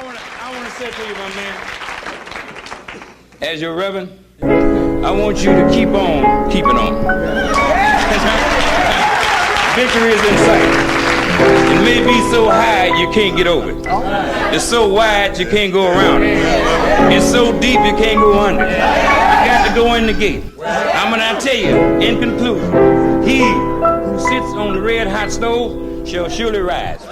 want to say to you, my man, as your reverend, I want you to keep on keeping on. Victory is in sight. It may be so high you can't get over it. It's so wide you can't go around it. It's so deep you can't go under it. You got to go in the gate. I'm gonna tell you, in conclusion, he who sits on the red hot stove shall surely rise.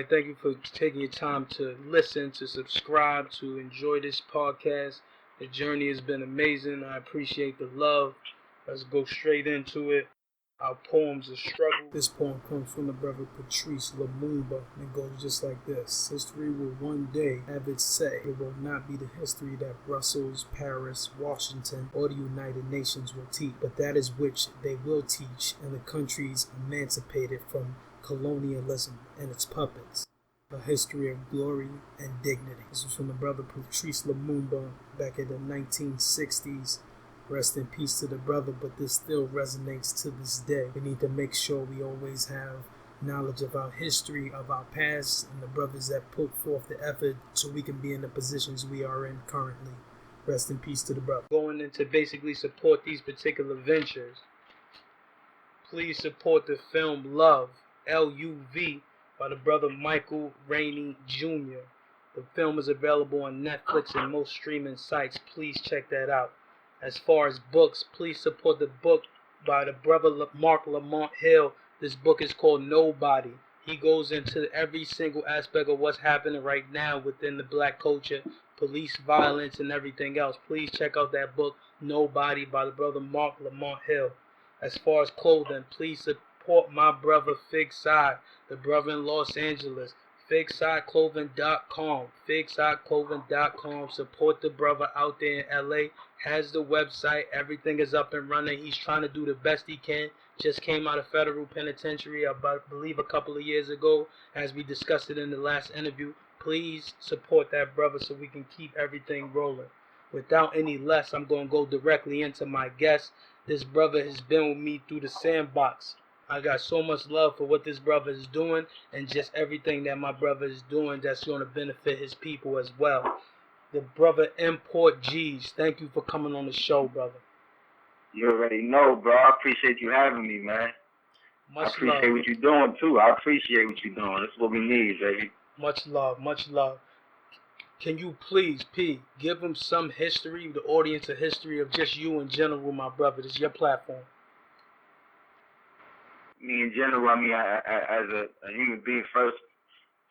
Thank you for taking your time to listen, to subscribe, to enjoy this podcast. The journey has been amazing. I appreciate the love. Let's go straight into it. Our poems of struggle. This poem comes from the brother Patrice Lumumba, and it goes just like this. History will one day have its say. It will not be the history that Brussels, Paris, Washington, or the United Nations will teach, but that is which they will teach in the countries emancipated from colonialism and its puppets. A history of glory and dignity. This is from the brother Patrice Lumumba back in the 1960s. Rest in peace to the brother, but this still resonates to this day. We need to make sure we always have knowledge of our history, of our past, and the brothers that put forth the effort so we can be in the positions we are in currently. Rest in peace to the brother. Going in to basically support these particular ventures, please support the film Love, L-U-V, by the brother Michael Rainey Jr. The film is available on Netflix and most streaming sites. Please check that out. As far as books, please support the book by the brother Mark Lamont Hill. This book is called Nobody. He goes into every single aspect of what's happening right now within the black culture, police violence, and everything else. Please check out that book, Nobody, by the brother Mark Lamont Hill. As far as clothing, please support my brother Fig Side, the brother in Los Angeles. FigSideClothing.com. FigSideClothing.com. Support the brother out there in LA. Has the website. Everything is up and running. He's trying to do the best he can. Just came out of federal penitentiary, I believe, a couple of years ago, as we discussed it in the last interview. Please support that brother so we can keep everything rolling. Without any less, I'm going to go directly into my guest. This brother has been with me through the sandbox. I got so much love for what this brother is doing and just everything that my brother is doing that's going to benefit his people as well. The brother Import G's. Thank you for coming on the show, brother. You already know, bro. I appreciate you having me, man. I appreciate what you're doing, too. I appreciate what you're doing. That's what we need, baby. Much love, much love. Can you please, P, give them some history, the audience, a history of just you in general, my brother? This is your platform. Me in general, I mean, as a human being first,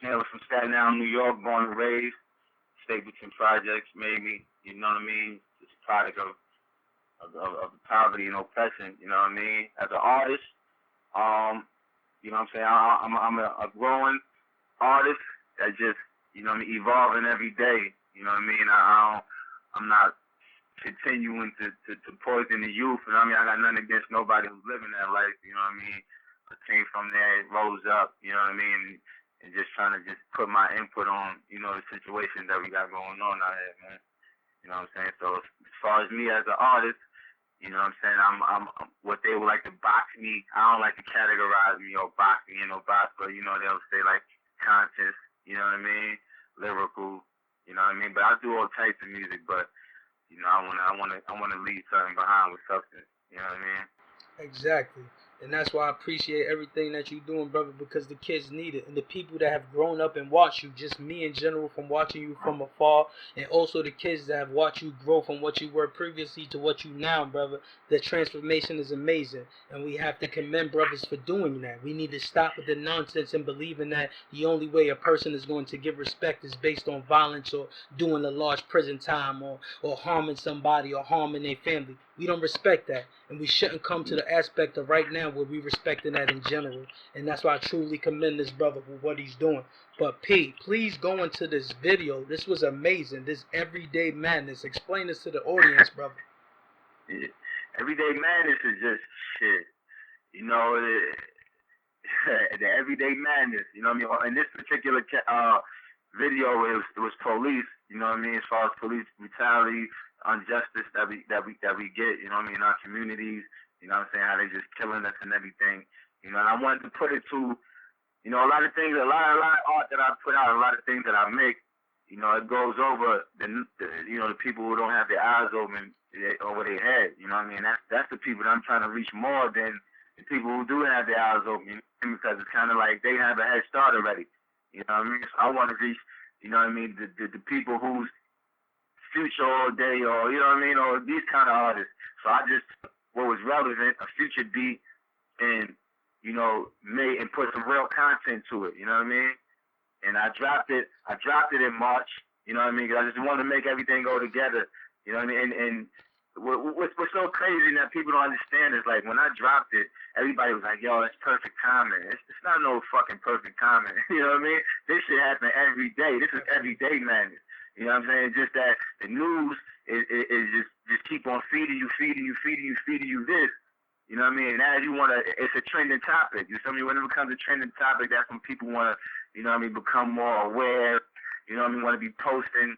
hailing from Staten Island, New York, born and raised, Stapleton Projects, maybe, you know what I mean? Just a product of poverty and oppression, you know what I mean? As an artist, you know what I'm saying? I'm a growing artist that just, you know what I mean, evolving every day, you know what I mean? I'm not continuing to poison the youth, you know what I mean? I got nothing against nobody who's living that life, you know what I mean? I came from there, rose up, you know what I mean? And just trying to just put my input on, you know, the situation that we got going on out here, man. You know what I'm saying? So as far as me as an artist, you know what I'm saying, I'm what they would like to box me. I don't like to categorize me or box me in no box, but you know, they'll say like conscious, you know what I mean? Lyrical, you know what I mean? But I do all types of music, but you know, I wanna leave something behind with substance. You know what I mean? Exactly. And that's why I appreciate everything that you're doing, brother, because the kids need it. And the people that have grown up and watched you, just me in general from watching you from afar, and also the kids that have watched you grow from what you were previously to what you now, brother, the transformation is amazing. And we have to commend brothers for doing that. We need to stop with the nonsense and believing that the only way a person is going to give respect is based on violence or doing a large prison time or harming somebody or harming their family. We don't respect that. And we shouldn't come to the aspect of right now now where we respecting that in general. And that's why I truly commend this brother for what he's doing. But P, please go into this video. This was amazing. This everyday madness. Explain this to the audience, brother. Yeah. Everyday madness is just shit. You know, the everyday madness. You know what I mean? In this particular video, it was police. You know what I mean? As far as police brutality, injustice that we get. You know what I mean? In our communities. You know what I'm saying? How they just killing us and everything. You know, and I wanted to put it to, you know, a lot of things, a lot of art that I put out, a lot of things that I make. You know, it goes over the people who don't have their eyes open over their head. You know what I mean? That's the people that I'm trying to reach more than the people who do have their eyes open, because it's kind of like they have a head start already. You know what I mean? So I want to reach, you know what I mean, the people whose future all day, or you know what I mean, or these kind of artists. So I just, what was relevant, a future beat, and you know, made and put some real content to it. You know what I mean? And I dropped it in March. You know what I mean? Because I just wanted to make everything go together. You know what I mean? And what's so crazy that people don't understand is, like, when I dropped it, everybody was like, yo, it's perfect timing. It's not no fucking perfect timing. You know what I mean? This shit happen every day. This is everyday madness. You know what I'm saying? Just that the news is just keep on feeding you this. You know what I mean? And as you want to, it's a trending topic. You feel me? When it becomes a trending topic, that's when people want to, you know what I mean, become more aware. You know what I mean? Want to be posting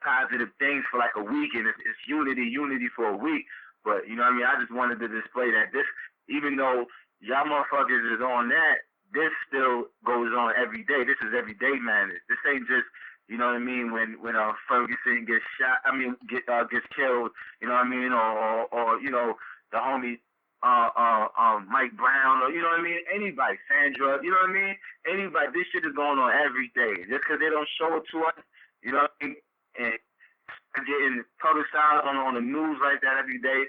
positive things for like a week, and it's unity for a week. But, you know what I mean? I just wanted to display that this, even though y'all motherfuckers is on that, this still goes on every day. This is everyday madness. This ain't just, you know what I mean, when Ferguson gets shot, gets killed, you know what I mean, or you know, the homie Mike Brown, or you know what I mean, anybody, Sandra, you know what I mean, anybody. This shit is going on every day. Just because they don't show it to us, you know what I mean, and getting publicized on the news like that every day,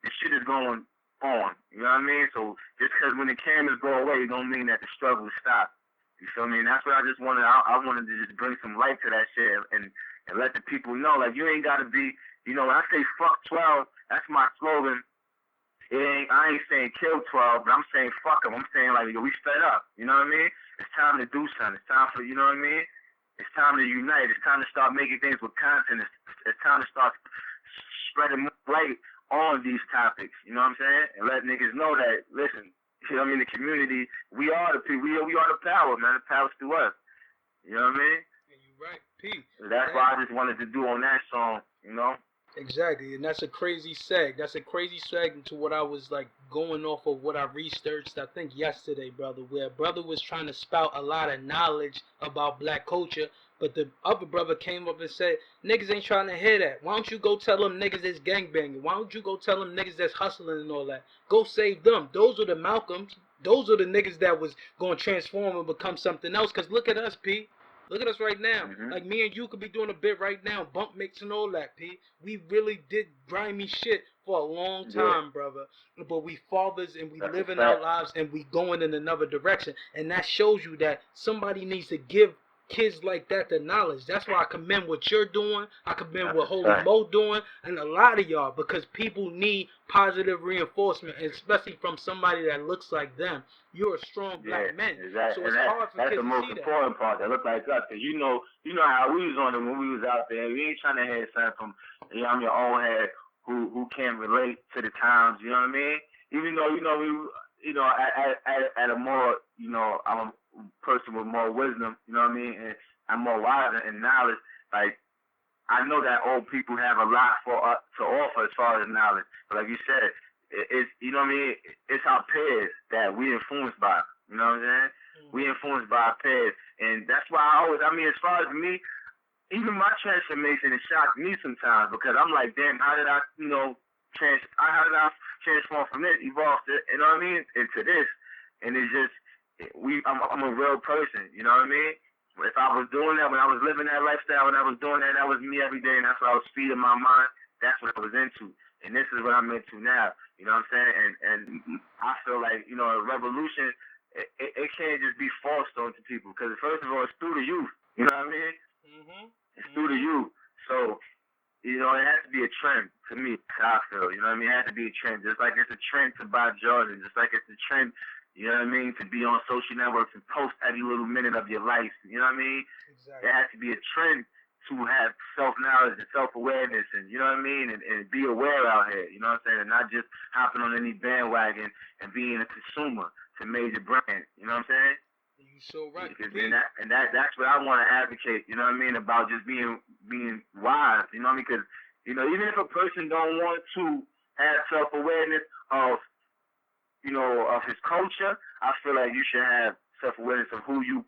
this shit is going on. You know what I mean? So just because when the cameras go away, it don't mean that the struggle stops. You feel me? And that's what I just wanted. I wanted to just bring some light to that shit and let the people know, like, you ain't got to be, you know, when I say fuck 12, that's my slogan. I ain't saying kill 12, but I'm saying fuck them. I'm saying, like, yo, we fed up. You know what I mean? It's time to do something. It's time for, you know what I mean? It's time to unite. It's time to start making things with content. It's time to start spreading more light on these topics. You know what I'm saying? And let niggas know that, listen, you know what I mean, the community, we are the people. We are the power, man. The power's through us. You know what I mean? And you're right, P. That's why I just wanted to do on that song, you know? Exactly, and that's a crazy seg. That's a crazy seg into what I was like going off of what I researched, I think yesterday, brother, where brother was trying to spout a lot of knowledge about black culture, but the other brother came up and said, niggas ain't trying to hear that. Why don't you go tell them niggas that's gangbanging? Why don't you go tell them niggas that's hustling and all that? Go save them. Those are the Malcolms. Those are the niggas that was going to transform and become something else. Because look at us, P. Look at us right now. Mm-hmm. Like, me and you could be doing a bit right now, bump mix and all that, P. We really did grimy shit for a long time, brother. But we fathers and we living our lives and we going in another direction. And that shows you that somebody needs to give kids like that the knowledge. That's why I commend what you're doing. I commend what Holy Mo doing, and a lot of y'all, because people need positive reinforcement, especially from somebody that looks like them. You're a strong black man, exactly. so it's hard for kids to see that. That's the most important part. That look like us, because you know how we was on it when we was out there. We ain't trying to hear something from your own head who can't relate to the times. You know what I mean? Even though we at a more I'm a person with more wisdom. You know what I mean? And I'm more wiser in knowledge. Like, I know that old people have a lot to offer as far as knowledge. But like you said, it's you know what I mean. It's our peers that we influenced by. You know what I'm saying? Mm-hmm. We influenced by our peers, and that's why as far as me, even my transformation, it shocked me sometimes, because I'm like, damn, how did I transform from this, evolve to, you know what I mean, into this? And it's just, I'm a real person, you know what I mean? If I was doing that, when I was living that lifestyle, when I was doing that was me every day, and that's what I was feeding my mind. That's what I was into, and this is what I'm into now. You know what I'm saying? And I feel like, a revolution, it can't just be forced onto people, because first of all, it's through the youth. You know what I mean? Mm-hmm. It's through the youth. So, you know, it has to be a trend to me. I feel, you know what I mean? It has to be a trend, just like it's a trend to buy Jordan, just like it's a trend, you know what I mean, to be on social networks and post every little minute of your life. You know what I mean? Exactly. It has to be a trend to have self-knowledge and self-awareness, and you know what I mean, and be aware out here. You know what I'm saying? And not just hopping on any bandwagon and being a consumer to major brand. You know what I'm saying? You so right. That's what I want to advocate. You know what I mean, about just being wise. You know what I mean? Because you know, even if a person don't want to have self-awareness of, you know, of his culture, I feel like you should have self-awareness of who you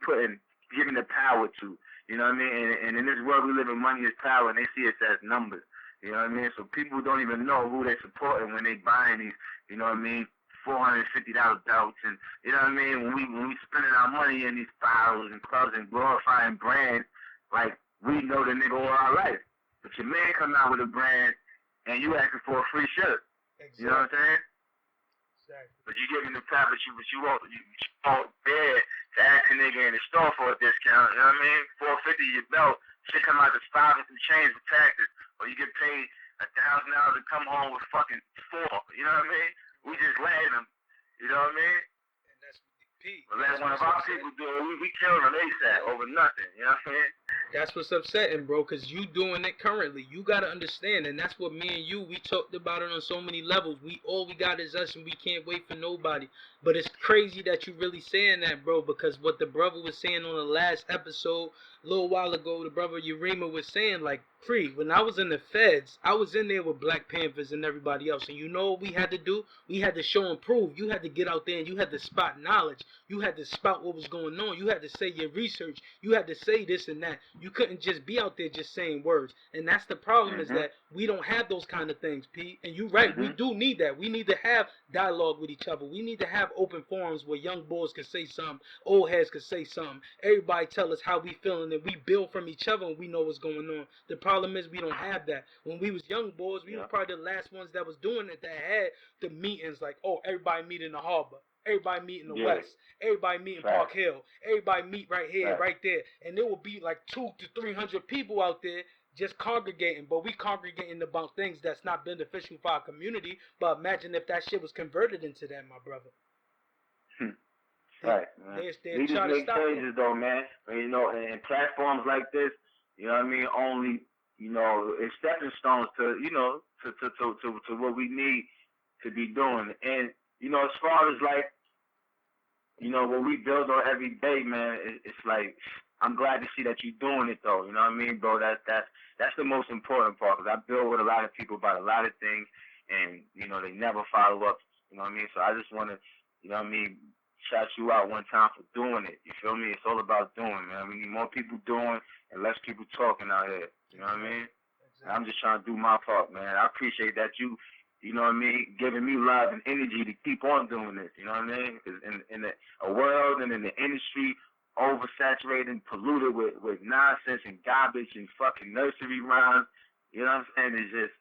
giving the power to. You know what I mean? And in this world we live in, money is power, and they see it as numbers. You know what I mean? So people don't even know who they're supporting when they buying these, you know what I mean, $450 belts, and you know what I mean, when we spending our money in these bottles and clubs and glorifying brands, like we know the nigga all our life. But your man come out with a brand and you asking for a free shirt. Exactly. You know what I'm saying? Exactly. But you giving the top, but you won't dare to ask a nigga in the store for a discount. You know what I mean? $450 your belt should come out to $5 and some change with taxes, or you get paid $1,000 to come home with fucking $4. You know what I mean? We just letting them. You know what I mean? And that's P. But let one of our people do it. We killing them ASAP over nothing. You know what I mean? That's what's upsetting, bro, because you doing it currently. You got to understand, and that's what me and you, we talked about it on so many levels. All we got is us, and we can't wait for nobody. But it's crazy that you really saying that, bro, because what the brother was saying on the last episode a little while ago, the brother Urema was saying, like, when I was in the feds, I was in there with Black Panthers and everybody else, and you know what we had to do? We had to show and prove. You had to get out there and you had to spot knowledge. You had to spot what was going on. You had to say your research. You had to say this and that. You couldn't just be out there just saying words. And that's the problem, is that we don't have those kind of things, Pete. And you're right, we do need that. We need to have dialogue with each other. We need to have open forums where young boys can say something, old heads can say something. Everybody tell us how we feeling, and we build from each other and we know what's going on. The problem is we don't have that. When we was young boys, we were probably the last ones that was doing it, that had the meetings like, oh, everybody meet in the harbor. Everybody meet in the West. Everybody meet in Park Hill. Everybody meet right here, right there. And there will be like 200 to 300 people out there just congregating. But we congregating about things that's not beneficial for our community. But imagine if that shit was converted into that, my brother. Right, man. We just make changes, though, man. You know, and platforms like this, you know what I mean, only, you know, it's stepping stones to, you know, to what we need to be doing. And, you know, as far as like, you know, what we build on every day, man, it's like, I'm glad to see that you're doing it, though. You know what I mean, bro? That's the most important part, because I build with a lot of people about a lot of things, and, you know, they never follow up. You know what I mean? So I just want to, you know what I mean, shout you out one time for doing it. You feel me? It's all about doing, man. We need more people doing and less people talking out here. You know what I mean? Exactly. I'm just trying to do my part, man. I appreciate that you know what I mean, giving me love and energy to keep on doing this. You know what I mean? Because in a world and in the industry oversaturated and polluted with nonsense and garbage and fucking nursery rhymes, you know what I'm saying? It's just,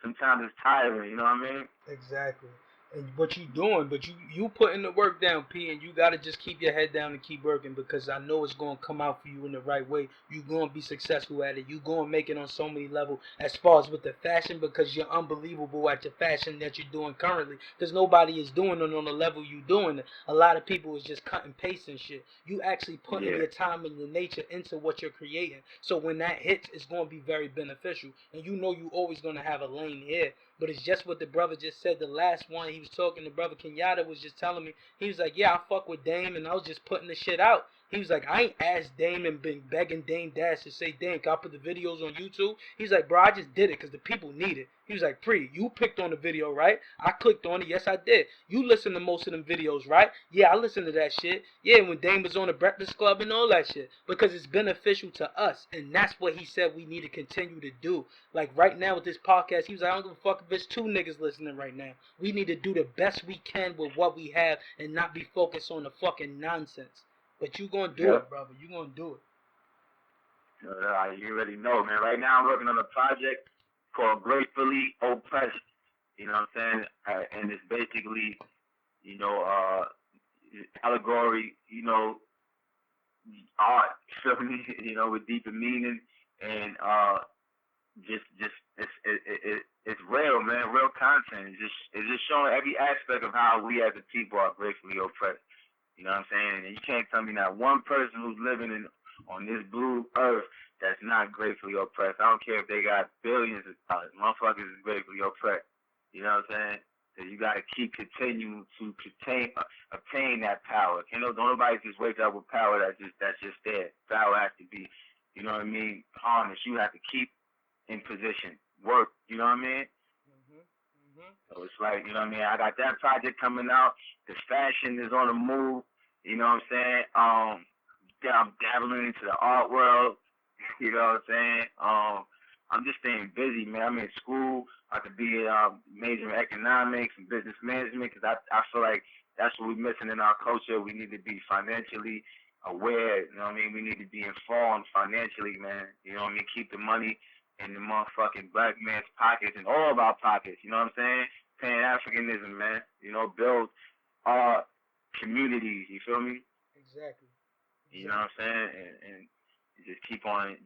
sometimes it's tiring, you know what I mean? Exactly. And what you doing, but you putting the work down, P, and you gotta just keep your head down and keep working, because I know it's gonna come out for you in the right way. You're gonna be successful at it. You're gonna make it on so many levels, as far as with the fashion, because you're unbelievable at your fashion that you're doing currently. Because nobody is doing it on the level you doing it. A lot of people is just cut and paste and shit. You actually putting your time and your nature into what you're creating. So when that hits, it's gonna be very beneficial. And you know you always gonna have a lane here. But it's just what the brother just said. The last one he was talking, the brother Kenyatta was just telling me, he was like, yeah, I fuck with Dame, and I was just putting the shit out. He was like, I ain't asked Dame and been begging Dame Dash to say, Dame, can I put the videos on YouTube? He's like, bro, I just did it because the people need it. He was like, Pre, you picked on the video, right? I clicked on it. Yes, I did. You listen to most of them videos, right? Yeah, I listened to that shit. Yeah, when Dame was on the Breakfast Club and all that shit. Because it's beneficial to us. And that's what he said we need to continue to do. Like right now with this podcast, he was like, I don't give a fuck if it's 2 niggas listening right now. We need to do the best we can with what we have and not be focused on the fucking nonsense. But you gonna do it, brother. You gonna do it. You already know, man. Right now I'm working on a project called Gratefully Oppressed. You know what I'm saying? And it's basically, you know, allegory, you know, art, you know, with deeper meaning, and just it's real, man. Real content. It's just showing every aspect of how we as a people are gratefully oppressed. You know what I'm saying? And you can't tell me not one person who's living on this blue earth that's not gratefully oppressed. I don't care if they got billions of dollars. Motherfuckers is gratefully oppressed. You know what I'm saying? So you got to keep continuing to obtain that power. You know, don't nobody just wake up with power that's just there. Power has to be, you know what I mean, harnessed. You have to keep in position, work. You know what I mean? So it's like, you know what I mean? I got that project coming out. The fashion is on the move. You know what I'm saying? I'm dabbling into the art world. You know what I'm saying? I'm just staying busy, man. I'm in school. I could be major in economics and business management because I feel like that's what we're missing in our culture. We need to be financially aware. You know what I mean? We need to be informed financially, man. You know what I mean? Keep the money in the motherfucking black man's pockets and all of our pockets. You know what I'm saying? Pan-Africanism, man. You know, build our communities. You feel me? Exactly. You know what I'm saying? And just keep on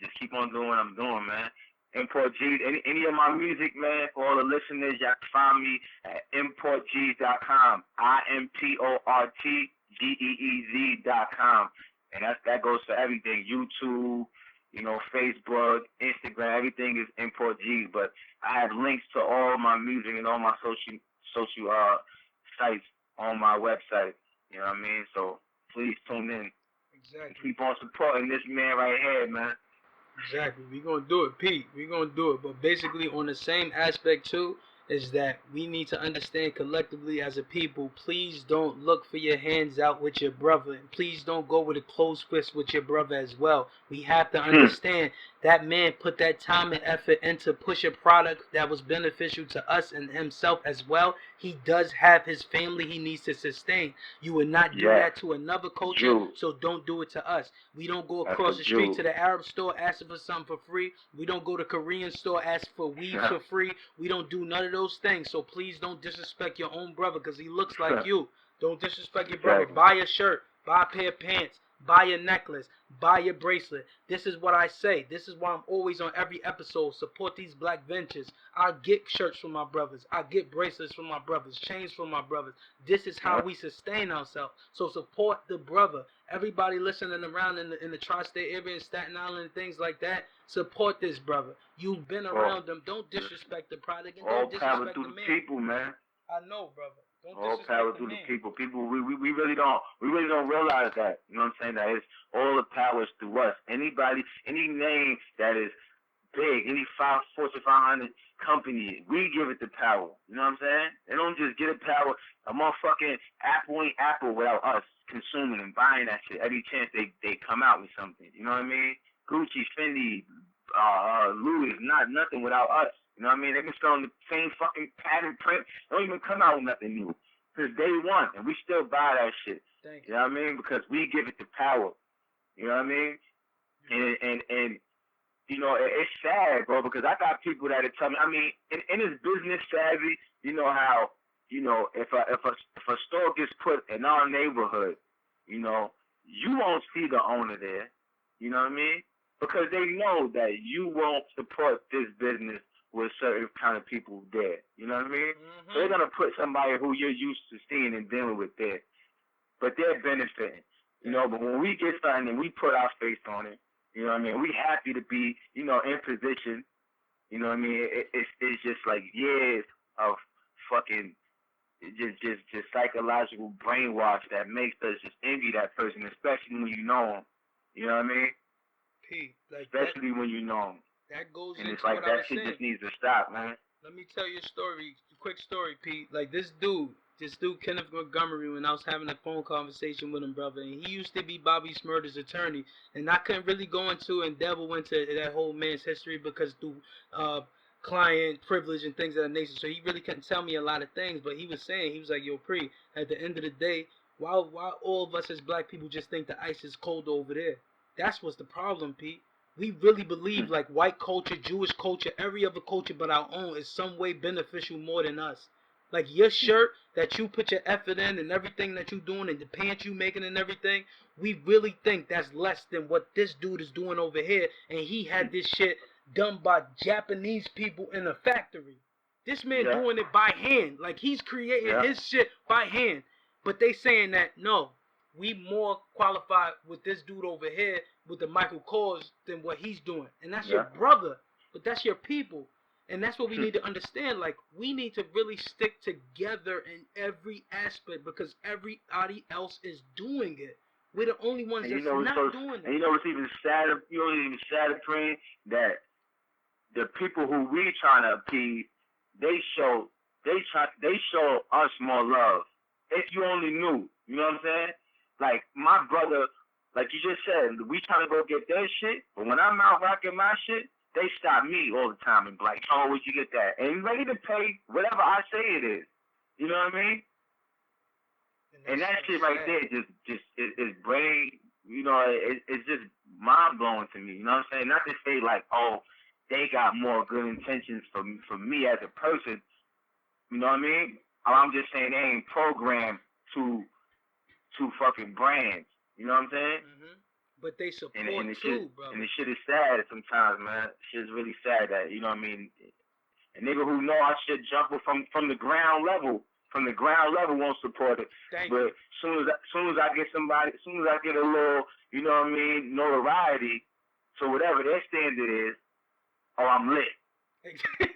doing what I'm doing, man. Import G's, any of my music, man, for all the listeners, y'all can find me at importgeez.com. IMPORTGEEZ.com. And that goes for everything. YouTube, you know, Facebook, Instagram, everything is Import G's. But I have links to all my music and all my social sites on my website. You know what I mean? So please tune in. Exactly. Keep on supporting this man right here, man. Exactly. We're going to do it, Pete. We're going to do it. But basically on the same aspect, too, is that we need to understand collectively as a people, please don't look for your hands out with your brother. And please don't go with a closed fist with your brother as well. We have to understand that man put that time and effort into push a product that was beneficial to us and himself as well. He does have his family he needs to sustain. You would not do that to another culture, so don't do it to us. We don't go across the street to the Arab store asking for something for free. We don't go to Korean store asking for weed for free. We don't do none of those things. So please don't disrespect your own brother because he looks like you. Don't disrespect your brother. Buy a shirt. Buy a pair of pants. Buy a necklace. Buy a bracelet. This is what I say. This is why I'm always on every episode. Support these black ventures. I get shirts from my brothers. I get bracelets from my brothers. Chains from my brothers. This is how we sustain ourselves. So support the brother. Everybody listening around in the tri-state area, in Staten Island and things like that, support this brother. You've been around them. Don't disrespect the product and don't disrespect the man. People, man. I know, brother. All power to the people. People, we really don't realize that. You know what I'm saying? That it's all the powers through us. Anybody, any name that is big, any Fortune 500 company, we give it the power. You know what I'm saying? They don't just get it power. A motherfucking Apple ain't Apple without us consuming and buying that shit every chance they come out with something. You know what I mean? Gucci, Fendi, Louis, not nothing without us. You know what I mean? They've been selling the same fucking pattern print. They don't even come out with nothing new since day one, and we still buy that shit. You know what I mean? Because we give it the power. You know what I mean? And you know, it's sad, bro, because I got people that are telling me. I mean, in this business savvy, you know how, you know, if a store gets put in our neighborhood, you know, you won't see the owner there. You know what I mean? Because they know that you won't support this business with certain kind of people there. You know what I mean? So they're going to put somebody who you're used to seeing and dealing with there. But they're benefiting. You know, but when we get something and we put our face on it, you know what I mean, we happy to be, you know, in position. You know what I mean? It's just like years of fucking just psychological brainwash that makes us just envy that person, especially when you know them. You know what I mean? Especially when you know them. That goes and into it's like what that I was shit saying. just needs to stop, man. Let me tell you a story, a quick story, Pete. Like this dude, Kenneth Montgomery, when I was having a phone conversation with him, brother, and he used to be Bobby Shmurda's attorney, and I couldn't really go into and delve into that whole man's history because through client privilege and things of that nature, so he really couldn't tell me a lot of things, but he was saying, he was like, yo, Pre, at the end of the day, why all of us as black people just think the ice is cold over there? That's what's the problem, Pete. We really believe like white culture, Jewish culture, every other culture but our own is some way beneficial more than us. Like your shirt that you put your effort in and everything that you doing and the pants you making and everything, we really think that's less than what this dude is doing over here. And he had this shit done by Japanese people in a factory. This man doing it by hand. Like, he's creating his shit by hand. But they saying that, no, we more qualified with this dude over here with the Michael Kors than what he's doing. And that's your brother. But that's your people. And that's what we need to understand. Like, we need to really stick together in every aspect because everybody else is doing it. We're the only ones that's not doing it. And you know what's even sadder? You know what's even sadder, friend? That the people who we trying to appease, they show us more love. If you only knew, you know what I'm saying? Like, my brother, like you just said, we trying to go get their shit, but when I'm out rocking my shit, they stop me all the time and be like, oh, where'd you get that? And ready to pay whatever I say it is. You know what I mean? And that shit right there just is brain, you know, it's just mind blowing to me. You know what I'm saying? Not to say like, oh, they got more good intentions for me as a person. You know what I mean? I'm just saying they ain't programmed to fucking brands. You know what I'm saying? Mm-hmm. But they support and the too, shit, bro. And the shit is sad sometimes, man. Shit's really sad that, you know what I mean? A nigga who know I should jump from the ground level. From the ground level won't support it. But soon as I get a little, you know what I mean, notoriety, so whatever their standard is, oh, I'm lit.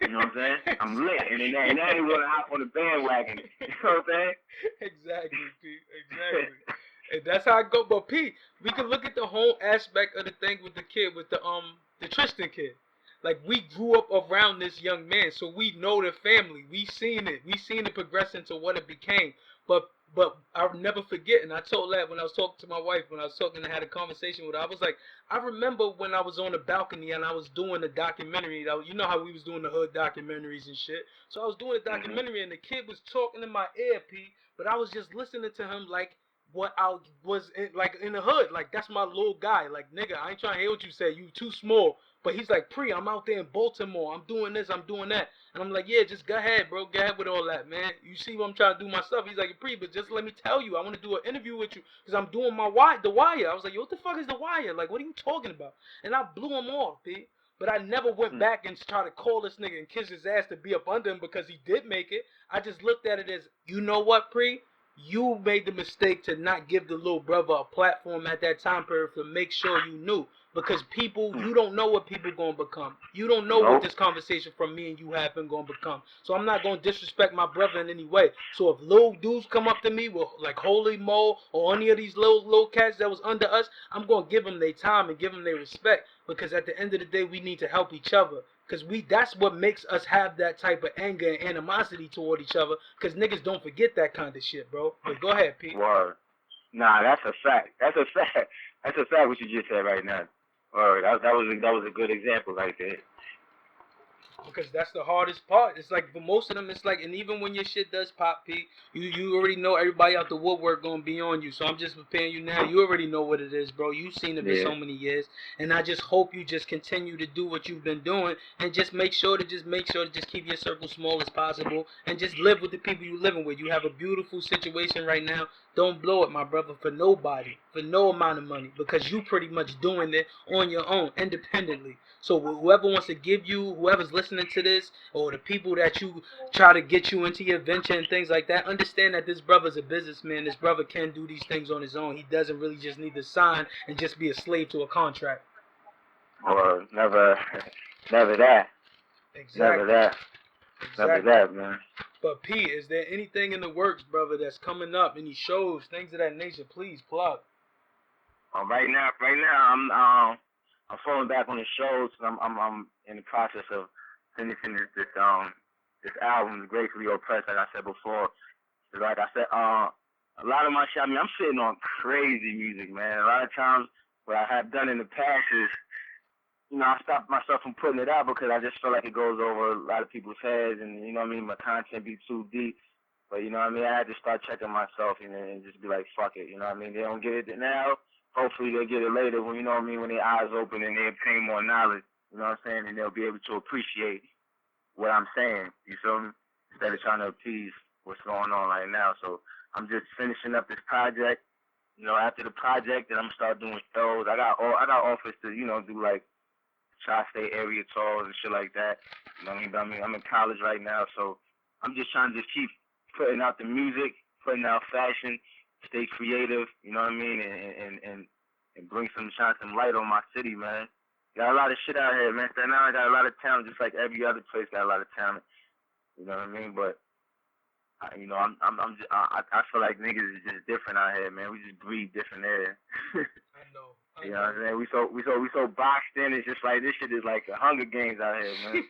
You know what I'm saying? I'm lit. And now they want to hop on the bandwagon. You know what I'm saying? Exactly, Pete. Exactly. And that's how I go. But Pete, we can look at the whole aspect of the thing with the kid, with the Tristan kid. Like, we grew up around this young man, so we know the family. We seen it. We seen it progress into what it became. But I'll never forget, and I told that when I was talking to my wife, when I was talking and had a conversation with her, I was like, I remember when I was on the balcony and I was doing the documentary. You know how we was doing the hood documentaries and shit. So I was doing the documentary and the kid was talking in my ear, P, but I was just listening to him like what I was in the hood. Like, that's my little guy. Like, nigga, I ain't trying to hear what you say. You too small. But he's like, Pre, I'm out there in Baltimore. I'm doing this. I'm doing that. And I'm like, yeah, just go ahead, bro. Go ahead with all that, man. You see what I'm trying to do myself. He's like, Pre, but just let me tell you, I want to do an interview with you because I'm doing The Wire. I was like, yo, what the fuck is The Wire? Like, what are you talking about? And I blew him off, P. But I never went back and tried to call this nigga and kiss his ass to be up under him because he did make it. I just looked at it as, you know what, Pre? You made the mistake to not give the little brother a platform at that time period to make sure you knew. Because people, you don't know what people going to become. You don't know what this conversation from me and you have been going to become. So I'm not going to disrespect my brother in any way. So if little dudes come up to me with like Holy Mo or any of these little cats that was under us, I'm going to give them their time and give them their respect. Because at the end of the day, we need to help each other. Because that's what makes us have that type of anger and animosity toward each other. Because niggas don't forget that kind of shit, bro. But go ahead, Pete. Word. Nah, that's a fact. That's a fact. That's a fact what you just said right now. Word. That was a good example right there. Because that's the hardest part. It's like for most of them, it's like, and even when your shit does pop, Pete, you already know everybody out the woodwork gonna be on you. So I'm just preparing you now. You already know what it is, bro. You've seen it for so many years, and I just hope you just continue to do what you've been doing, and just make sure to just keep your circle small as possible, and just live with the people you're living with. You have a beautiful situation right now. Don't blow it, my brother, for nobody, for no amount of money, because you pretty much doing it on your own, independently. So whoever wants to give you, whoever's listening to this, or the people that you try to get you into your venture and things like that, understand that this brother's a businessman. This brother can do these things on his own. He doesn't really just need to sign and just be a slave to a contract. Or never that. Exactly. Never that. Exactly. Never that, man. But P, is there anything in the works, brother, that's coming up? Any shows, things of that nature? Please plug. Right now, I'm falling back on the shows. I'm in the process of finishing this album, Gratefully Oppressed, like I said before. So like I said, a lot of my shit, I mean, I'm sitting on crazy music, man. A lot of times what I have done in the past is, you know, I stopped myself from putting it out because I just feel like it goes over a lot of people's heads, and you know what I mean, my content be too deep. But you know what I mean, I had to start checking myself and just be like, fuck it, you know what I mean. They don't get it now. Hopefully they get it later when, you know what I mean, when their eyes open and they obtain more knowledge, you know what I'm saying, and they'll be able to appreciate what I'm saying, you feel me, instead of trying to appease what's going on right now. So I'm just finishing up this project. You know, after the project, then I'm gonna start doing shows. I got offers to, you know, do like tri-state area tours and shit like that. You know what I mean? I'm in college right now, so I'm just trying to just keep putting out the music, putting out fashion, stay creative. You know what I mean? And bring shine some light on my city, man. Got a lot of shit out here, man. Staten Island got a lot of talent, just like every other place got a lot of talent. You know what I mean? But you know, I feel like niggas is just different out here, man. We just breathe different air. I know. You know what I'm saying? We so boxed in. It's just like this shit is like the Hunger Games out here, man.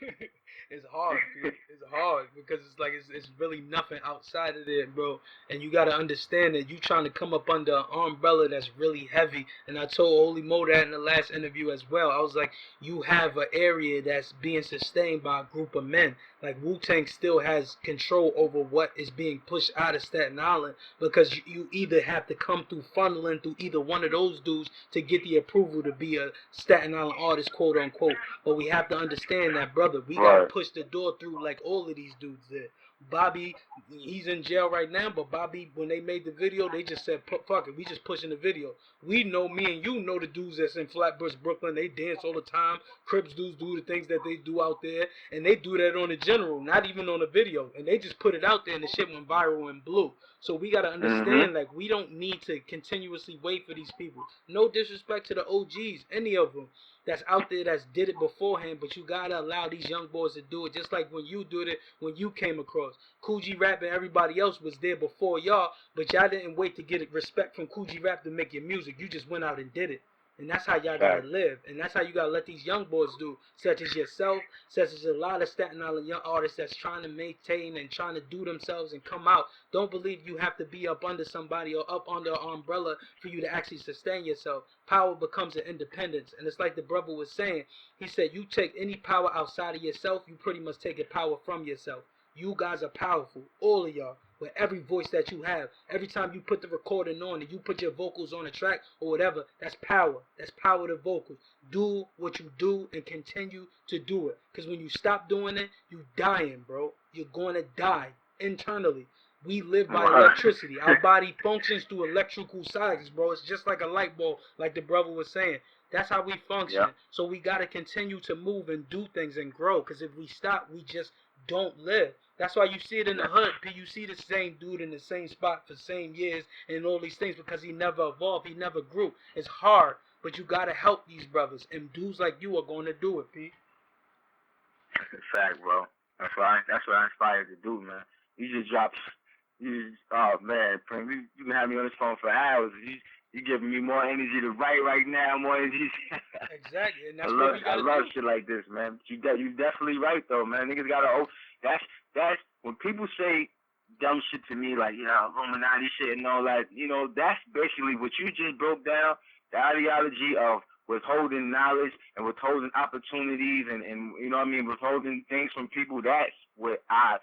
It's hard, dude. It's hard because it's like it's really nothing outside of there, bro. And you gotta understand that you trying to come up under an umbrella that's really heavy. And I told Holy Mo that in the last interview as well. I was like, you have an area that's being sustained by a group of men. Like Wu-Tang still has control over what is being pushed out of Staten Island because you either have to come through funneling through either one of those dudes to get the approval to be a Staten Island artist, quote unquote. But we have to understand that, brother. We gotta push the door through like all of these dudes did. Bobby, he's in jail right now, but Bobby, when they made the video, they just said, fuck it, we just pushing the video. We know, me and you know the dudes that's in Flatbush, Brooklyn, they dance all the time. Crips dudes do the things that they do out there, and they do that on the general, not even on the video. And they just put it out there, and the shit went viral and blew. So we got to understand, like, we don't need to continuously wait for these people. No disrespect to the OGs, any of them that's out there that's did it beforehand, but you got to allow these young boys to do it, just like when you did it, when you came across. Kool G Rap and everybody else was there before y'all, but y'all didn't wait to get respect from Kool G Rap to make your music. You just went out and did it. And that's how y'all gotta live. And that's how you gotta let these young boys do, such as yourself, such as a lot of Staten Island young artists that's trying to maintain and trying to do themselves and come out. Don't believe you have to be up under somebody or up under an umbrella for you to actually sustain yourself. Power becomes an independence. And it's like the brother was saying. He said, you take any power outside of yourself, you pretty much take a power from yourself. You guys are powerful, all of y'all. With every voice that you have, every time you put the recording on and you put your vocals on a track or whatever, that's power. That's power to vocals. Do what you do and continue to do it. Because when you stop doing it, you dying, bro. You're going to die internally. We live by electricity. Our body functions through electrical cycles, bro. It's just like a light bulb, like the brother was saying. That's how we function. Yeah. So we got to continue to move and do things and grow. Because if we stop, we just don't live. That's why you see it in the hood. You see the same dude in the same spot for the same years and all these things because he never evolved. He never grew. It's hard, but you got to help these brothers. And dudes like you are going to do it, Pete. That's a fact, bro. That's what I inspired to do, man. You just dropped. Oh, man. You can have me on this phone for hours. You giving me more energy to write right now, more energy. Exactly. And that's I love shit like this, man. You definitely right, though, man. Niggas got to... That's when people say dumb shit to me, like, you know, Illuminati shit and all that, you know, that's basically what you just broke down, the ideology of withholding knowledge and withholding opportunities and you know what I mean, withholding things from people. That's what I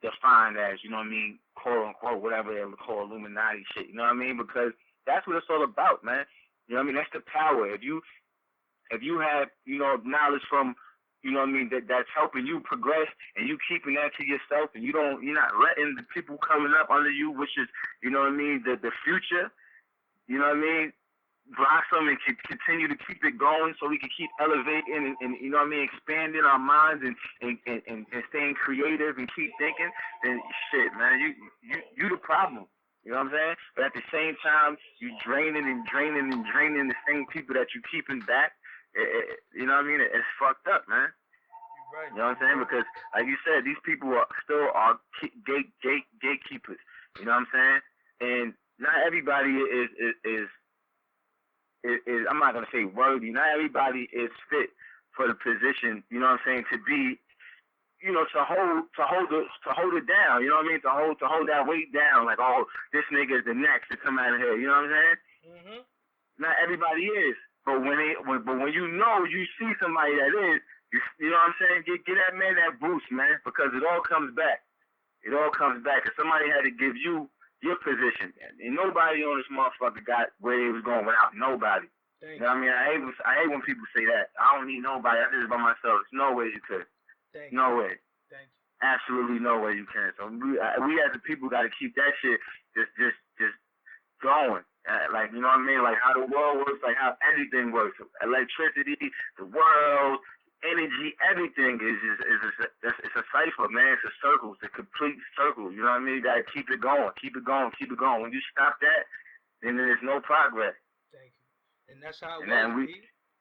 define as, you know what I mean, quote unquote, whatever they would call Illuminati shit, you know what I mean? Because that's what it's all about, man. You know what I mean? That's the power. If you have, you know, knowledge from, you know what I mean, that's helping you progress and you keeping that to yourself and you're not letting the people coming up under you, which is, you know what I mean, the future, you know what I mean, blossom and continue to keep it going so we can keep elevating and you know what I mean, expanding our minds and staying creative and keep thinking, then shit, man, you the problem. You know what I'm saying? But at the same time, you draining the same people that you keeping back. You know what I mean? It's fucked up, man. Right. You know what I'm saying? Because, like you said, these people are gatekeepers. You know what I'm saying? And not everybody is I'm not gonna say worthy. Not everybody is fit for the position. You know what I'm saying? To be, you know, to hold it down. You know what I mean? To hold that weight down. Like, oh, this nigga is the next to come out of here. You know what I'm saying? Mm-hmm. Not everybody is. But when you know you see somebody that is, you know what I'm saying? Get that man that boost, man, because it all comes back. It all comes back. If somebody had to give you your position, and nobody on this motherfucker got where he was going without nobody. You know what I mean? I hate when people say that. I don't need nobody. I did it by myself. There's no way you could. No way. Thank you. Absolutely no way you can. So we as the people got to keep that shit just going. like, you know what I mean? Like how the world works, like how everything works. Electricity, the world, energy, everything it's a cipher, man. It's a circle. It's a complete circle. You know what I mean? You gotta keep it going, keep it going, keep it going. When you stop that, then there's no progress. Thank you. And that's how it was.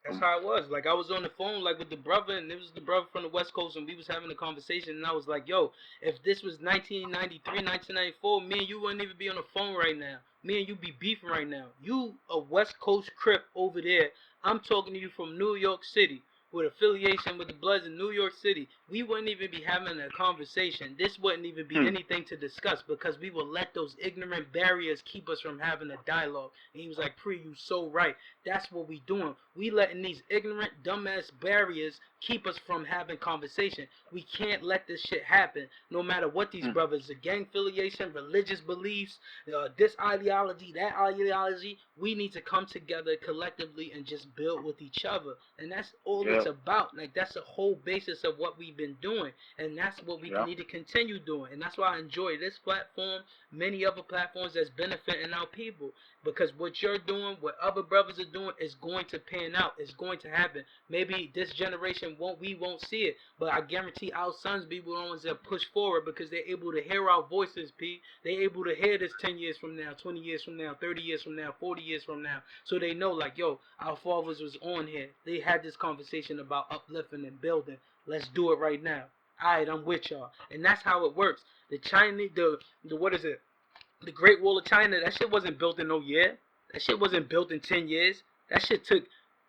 That's how it was. Like I was on the phone like with the brother, and it was the brother from the West Coast, and we was having a conversation, and I was like, yo, if this was 1993, 1994, me and you wouldn't even be on the phone right now. Me and you be beefing right now. You a West Coast Crip over there. I'm talking to you from New York City with affiliation with the Bloods in New York City. We wouldn't even be having a conversation. This wouldn't even be anything to discuss because we will let those ignorant barriers keep us from having a dialogue. And he was like, Pre, you so right. That's what we doing. We letting these ignorant, dumbass barriers keep us from having conversation. We can't let this shit happen no matter what these brothers, the gang affiliation, religious beliefs, this ideology, that ideology. We need to come together collectively and just build with each other. And that's all it's about. Like that's the whole basis of what we've been doing. And that's what we need to continue doing. And that's why I enjoy this platform, many other platforms that's benefiting our people. Because what you're doing, what other brothers are doing is going to pan out. It's going to happen. Maybe this generation we won't see it. But I guarantee our sons be the ones that push forward because they're able to hear our voices, P. They're able to hear this 10 years from now, 20 years from now, 30 years from now, 40 years from now. So they know like, yo, our fathers was on here. They had this conversation about uplifting and building. Let's do it right now. Alright, I'm with y'all. And that's how it works. The Chinese, the what is it? The Great Wall of China, that shit wasn't built in no year. That shit wasn't built in 10 years. That shit took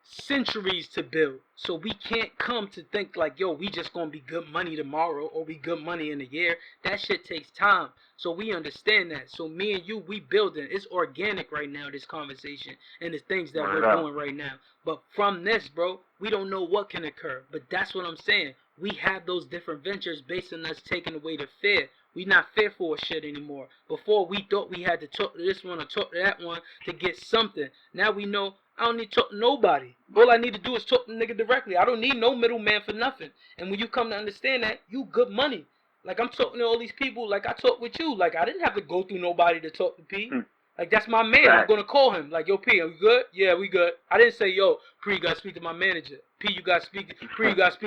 centuries to build. So we can't come to think like, yo, we just gonna be good money tomorrow or we good money in a year. That shit takes time. So we understand that. So me and you, we building. It's organic right now, this conversation and the things that we're doing right now. But from this, bro, we don't know what can occur. But that's what I'm saying. We have those different ventures based on us taking away the fear. We not fearful of shit anymore. Before we thought we had to talk to this one or talk to that one to get something. Now we know I don't need to talk to nobody. All I need to do is talk to the nigga directly. I don't need no middleman for nothing. And when you come to understand that, you good money. Like I'm talking to all these people like I talk with you. Like I didn't have to go through nobody to talk to P. Like that's my man. I'm gonna call him. Like, yo, P, are we good? Yeah, we good. I didn't say, yo, Pre, you gotta speak to my manager. P, you gotta speak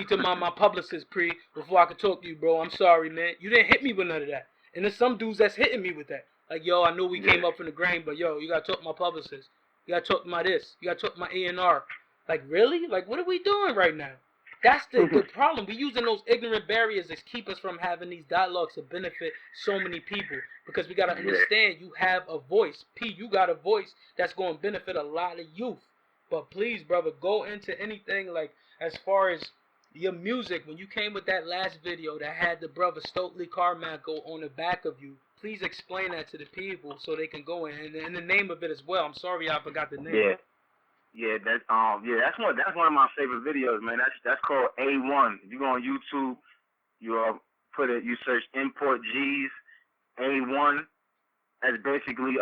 to my publicist, Pre, before I could talk to you, bro. I'm sorry, man. You didn't hit me with none of that. And there's some dudes that's hitting me with that. Like, yo, I know we came up from the grain, but yo, you gotta talk to my publicist. You gotta talk to my this. You gotta talk to my A&R. Like, really? Like, what are we doing right now? That's the problem. We're using those ignorant barriers that keep us from having these dialogues to benefit so many people. Because we got to understand you have a voice. P, you got a voice that's going to benefit a lot of youth. But please, brother, go into anything like as far as your music. When you came with that last video that had the brother Stokely Carmichael on the back of you, please explain that to the people so they can go in. And the name of it as well. I'm sorry I forgot the name. Yeah, that's one of my favorite videos, man. That's called A1. If you go on YouTube, you search Import G's A1. That's basically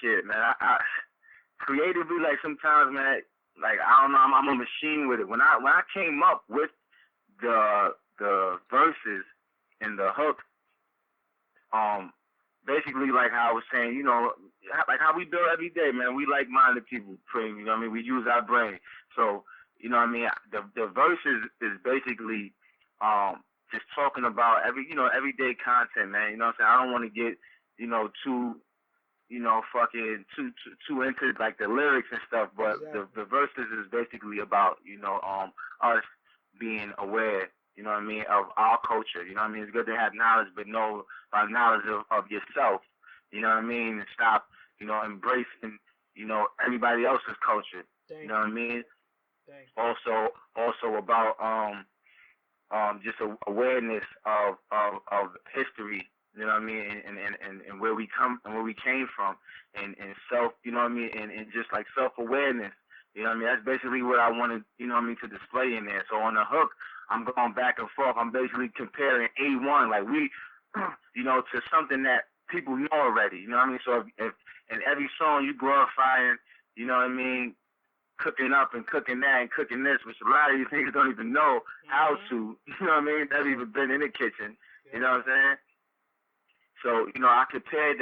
shit, man. I creatively, like sometimes, man, like I don't know, I'm a machine with it. When I came up with the verses and the hook, basically, like how I was saying, you know, like how we build every day, man. We like-minded people, you know what I mean? We use our brain. So, you know what I mean? The verses is basically just talking about everyday content, man. You know what I'm saying? I don't want to get, you know, too into like the lyrics and stuff, but the verses is basically about, you know, us being aware, you know what I mean, of our culture. You know what I mean? It's good to have knowledge, but know knowledge of yourself. You know what I mean? And stop, you know, embracing, you know, everybody else's culture. You know what I mean? Also about just awareness of history. You know what I mean? And where we came from, and self. You know what I mean? And just like self-awareness. You know what I mean? That's basically what I wanted, you know what I mean, to display in there. So on the hook, I'm going back and forth. I'm basically comparing A1, like we, you know, to something that people know already. You know what I mean? So if in every song you glorifying, you know what I mean, cooking up and cooking that and cooking this, which a lot of you niggas don't even know how to. You know what I mean? Never even been in the kitchen. You know what I'm saying? So, you know, I compared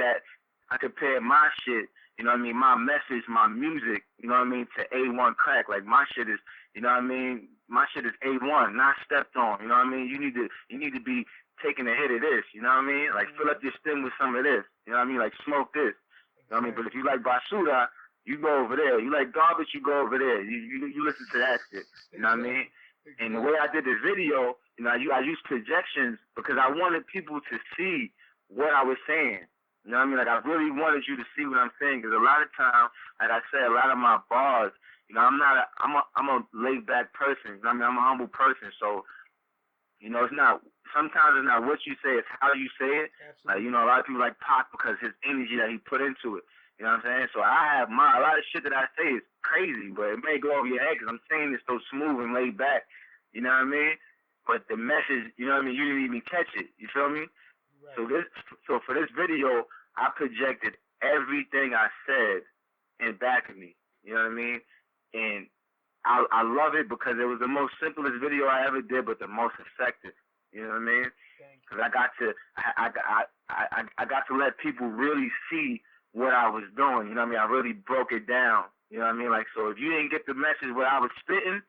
my shit, you know what I mean, my message, my music, you know what I mean, to A1 crack. Like my shit is, you know what I mean, my shit is A1, not stepped on. You know what I mean? You need to be taking a hit of this. You know what I mean? Like fill up your stem with some of this. You know what I mean? Like smoke this. You know what I mean? But if you like Basura, you go over there. You like garbage, you go over there. You listen to that shit. You know what I mean? And the way I did this video, you know, I used projections because I wanted people to see what I was saying. You know what I mean? Like I really wanted you to see what I'm saying because a lot of times, like I said, a lot of my bars, you know, I'm a laid back person. You know what I mean? I'm a humble person. So, you know, sometimes it's not what you say, it's how you say it. Absolutely. Like, you know, a lot of people like Pac because his energy that he put into it. You know what I'm saying? So I have a lot of shit that I say is crazy, but it may go over your head because I'm saying it so smooth and laid back. You know what I mean? But the message, you know what I mean? You didn't even catch it. You feel me? Right. So for this video, I projected everything I said in back of me. You know what I mean? And I love it because it was the most simplest video I ever did, but the most effective. You know what I mean? Because I got to let people really see what I was doing. You know what I mean? I really broke it down. You know what I mean? Like, so if you didn't get the message what I was spitting,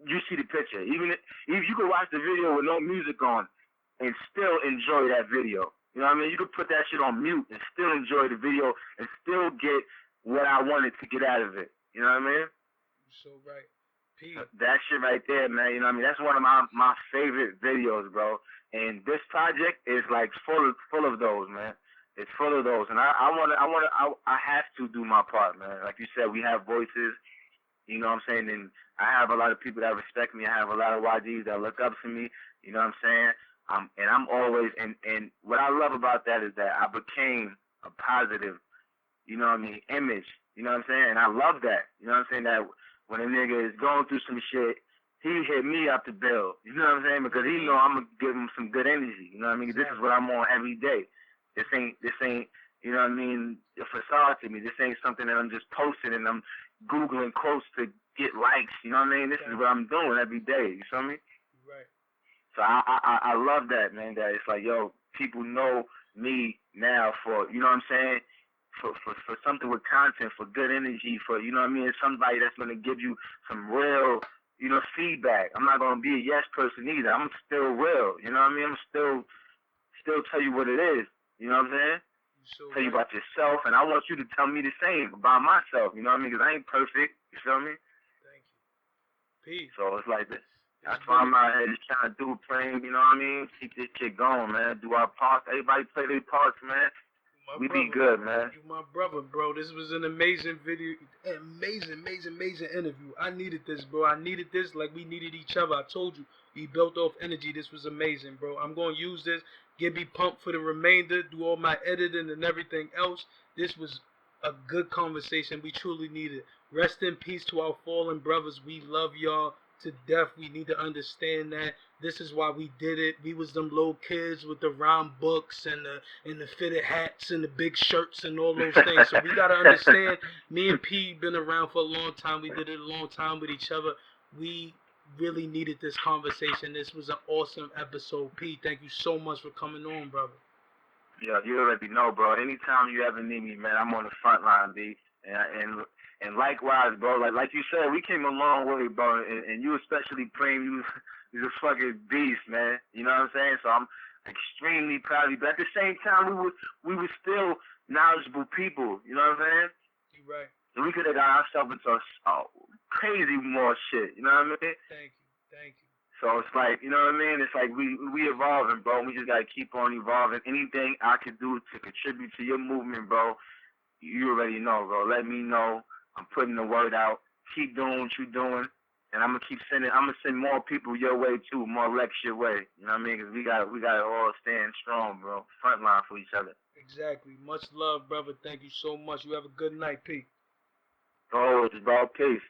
you see the picture. Even if you could watch the video with no music on and still enjoy that video. You know what I mean? You could put that shit on mute and still enjoy the video and still get what I wanted to get out of it. You know what I mean? So right. P. That shit right there, man. You know what I mean? That's one of my favorite videos, bro. And this project is like full of those, man. It's full of those. And I have to do my part, man. Like you said, we have voices. You know what I'm saying? And I have a lot of people that respect me. I have a lot of YGs that look up to me. You know what I'm saying? And I'm always, and what I love about that is that I became a positive, you know what I mean, image. You know what I'm saying? And I love that. You know what I'm saying? That when a nigga is going through some shit, he hit me up the bill. You know what I'm saying? Because he know I'm going to give him some good energy. You know what I mean? This is what I'm on every day. This ain't, you know what I mean, a facade to me. This ain't something that I'm just posting and I'm Googling quotes to get likes. You know what I mean? This is what I'm doing every day. You feel me? Right. So I love that, man, that it's like, yo, people know me now for, you know what I'm saying, for something with content, for good energy, for, you know what I mean, somebody that's going to give you some real, you know, feedback. I'm not going to be a yes person either. I'm still real, you know what I mean? I'm still tell you what it is, you know what I'm saying? Tell you about yourself, and I want you to tell me the same about myself, you know what I mean, because I ain't perfect, you feel me? Thank you. Peace. So it's like this. That's why I'm out here just trying to do playing, you know what I mean? Keep this shit going, man. Do our parts. Everybody play their parts, man. We be good, man. You my brother, bro. This was an amazing video. Amazing interview. I needed this, bro. I needed this like we needed each other. I told you. We built off energy. This was amazing, bro. I'm going to use this. Get me pumped for the remainder. Do all my editing and everything else. This was a good conversation. We truly needed. Rest in peace to our fallen brothers. We love y'all to death. We need to understand that. This is why we did it. We was them little kids with the rhyme books and the fitted hats and the big shirts and all those things. So we gotta understand. Me and P been around for a long time. We did it a long time with each other. We really needed this conversation. This was an awesome episode. P, thank you so much for coming on, brother. Yeah, you already know, bro. Anytime you ever need me, man, I'm on the front line, B. And likewise, bro, like you said, we came a long way, bro, and you especially Preem, you're a fucking beast, man. You know what I'm saying? So I'm extremely proud of you. But at the same time, we were still knowledgeable people. You know what I'm saying? You're right. And we could have got ourselves into crazy more shit. You know what I mean? Thank you. So it's like, you know what I mean? It's like we evolving, bro. We just gotta keep on evolving. Anything I could do to contribute to your movement, bro, you already know, bro. Let me know. I'm putting the word out. Keep doing what you're doing, and I'm gonna send more people your way too, more Lex your way. You know what I mean? Because we got all stand strong, bro. Front line for each other. Exactly. Much love, brother. Thank you so much. You have a good night, Pete. Oh, it's about peace.